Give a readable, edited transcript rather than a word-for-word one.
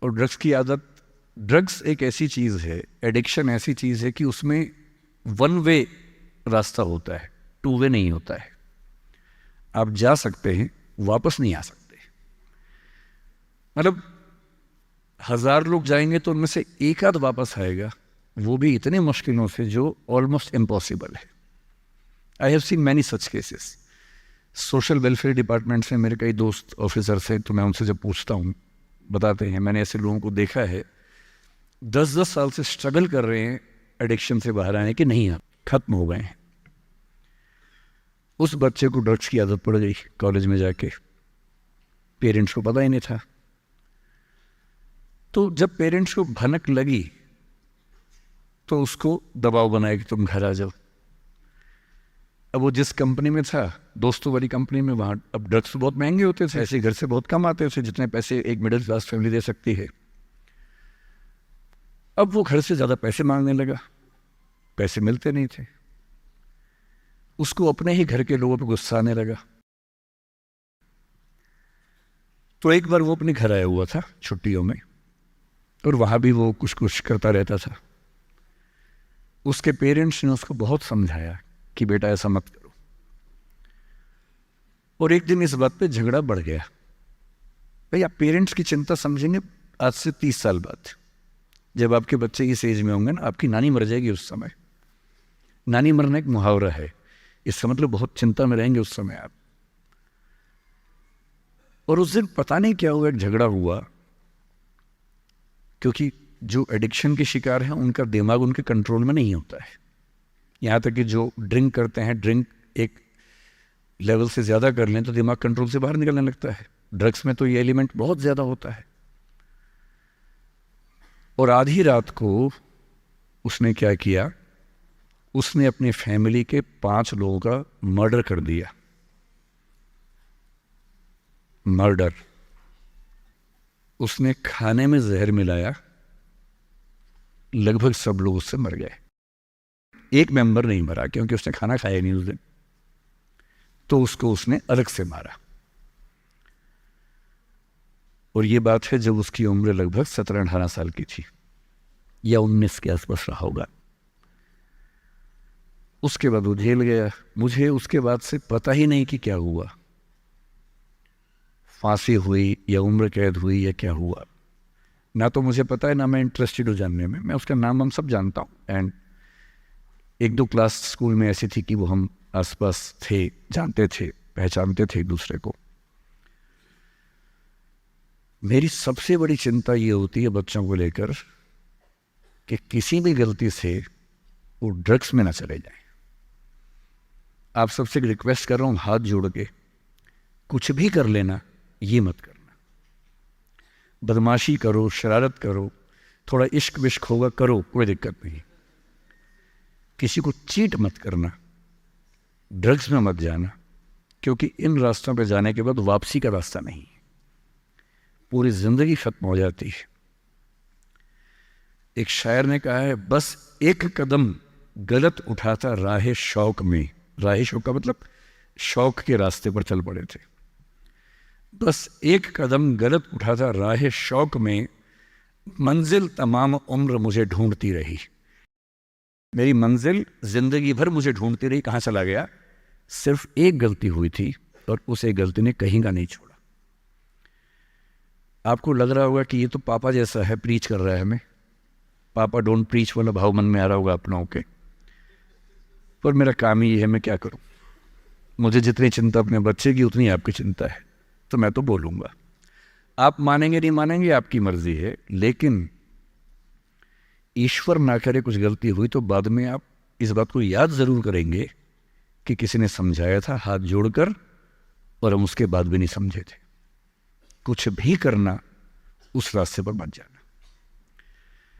और ड्रग्स की आदत, ड्रग्स एक ऐसी चीज़ है, एडिक्शन ऐसी चीज़ है कि उसमें वन वे रास्ता होता है, टू वे नहीं होता है। आप जा सकते हैं, वापस नहीं आ सकते। मतलब 1000 लोग जाएंगे तो उनमें से एक आध वापस आएगा, वो भी इतने मुश्किलों से जो ऑलमोस्ट इम्पॉसिबल है। I have seen many such cases. Social welfare department से मेरे कई दोस्त ऑफिसर्स हैं, तो मैं उनसे जब पूछता हूँ, बताते हैं मैंने ऐसे लोगों को देखा है 10-10 साल से स्ट्रगल कर रहे हैं एडिक्शन से बाहर आने के, नहीं, आप खत्म हो गए हैं। उस बच्चे को ड्रग्स की आदत पड़ गई कॉलेज में जाके, पेरेंट्स को पता ही नहीं था। तो जब पेरेंट्स को भनक लगी तो उसको दबाव बनाया कि तुम घर आ जाओ। अब वो जिस कंपनी में था, दोस्तों वाली कंपनी में, वहाँ अब ड्रग्स बहुत महंगे होते थे, ऐसे घर से बहुत कम आते थे जितने पैसे एक मिडिल क्लास फैमिली दे सकती है। अब वो घर से ज़्यादा पैसे मांगने लगा, पैसे मिलते नहीं थे, उसको अपने ही घर के लोगों पर गुस्सा आने लगा। तो एक बार वो अपने घर आया हुआ था छुट्टियों में, और वहाँ भी वो कुछ कुछ करता रहता था। उसके पेरेंट्स ने उसको बहुत समझाया कि बेटा ऐसा मत करो, और एक दिन इस बात पे झगड़ा बढ़ गया। भाई, आप पेरेंट्स की चिंता समझेंगे आज से 30 साल बाद, जब आपके बच्चे इस एज में होंगे ना, आपकी नानी मर जाएगी उस समय। नानी मरना एक मुहावरा है, इसका मतलब बहुत चिंता में रहेंगे उस समय आप। और उस दिन पता नहीं क्या हुआ, एक झगड़ा हुआ, क्योंकि जो एडिक्शन के शिकार हैं उनका दिमाग उनके कंट्रोल में नहीं होता है। यहाँ तक कि जो ड्रिंक करते हैं, ड्रिंक एक लेवल से ज़्यादा कर लें तो दिमाग कंट्रोल से बाहर निकलने लगता है। ड्रग्स में तो ये एलिमेंट बहुत ज़्यादा होता है। और आधी रात को उसने क्या किया, उसने अपनी फैमिली के 5 लोगों का मर्डर कर दिया। मर्डर। उसने खाने में जहर मिलाया, लगभग सब लोग उससे मर गए। एक मेंबर नहीं मरा क्योंकि उसने खाना खाया नहीं उस दिन, तो उसको उसने अलग से मारा। और ये बात है जब उसकी उम्र लगभग 17-18 साल की थी, या 19 के आसपास रहा होगा। उसके बाद वो जेल गया। मुझे उसके बाद से पता ही नहीं कि क्या हुआ, फांसी हुई या उम्र कैद हुई या क्या हुआ, ना तो मुझे पता है, ना मैं इंटरेस्टेड हूँ जानने में। मैं उसका नाम हम सब जानता हूँ, एंड 1-2 क्लास स्कूल में ऐसी थी कि वो हम आसपास थे, जानते थे, पहचानते थे एक दूसरे को। मेरी सबसे बड़ी चिंता ये होती है बच्चों को लेकर कि किसी भी गलती से वो ड्रग्स में ना चले जाएं। आप सबसे रिक्वेस्ट कर रहा हूँ हाथ जोड़ के, कुछ भी कर लेना, ये मत करना। बदमाशी करो, शरारत करो, थोड़ा इश्क विश्क होगा करो, कोई दिक्कत नहीं। किसी को चीट मत करना, ड्रग्स में मत जाना, क्योंकि इन रास्तों पे जाने के बाद वापसी का रास्ता नहीं है, पूरी जिंदगी खत्म हो जाती है। एक शायर ने कहा है, बस एक कदम गलत उठाता राह शौक में, राह शौक का मतलब शौक के रास्ते पर चल पड़े थे। बस एक कदम गलत उठाता राह शौक में, मंजिल तमाम उम्र मुझे ढूंढती रही। मेरी मंजिल जिंदगी भर मुझे ढूंढती रही, कहाँ चला गया? सिर्फ एक गलती हुई थी और उस एक गलती ने कहीं का नहीं छोड़ा। आपको लग रहा होगा कि ये तो पापा जैसा है, प्रीच कर रहा है हमें, पापा डोंट प्रीच वाला भाव मन में आ रहा होगा आप लोगों के, पर मेरा काम ही है, मैं क्या करूं। मुझे जितनी चिंता अपने बच्चे की उतनी आपकी चिंता है, तो मैं तो बोलूँगा। आप मानेंगे नहीं मानेंगे आपकी मर्जी है, लेकिन ईश्वर ना करे कुछ गलती हुई तो बाद में आप इस बात को याद ज़रूर करेंगे कि किसी ने समझाया था हाथ जोड़कर, और हम उसके बाद भी नहीं समझे थे। कुछ भी करना, उस रास्ते पर मत जाना।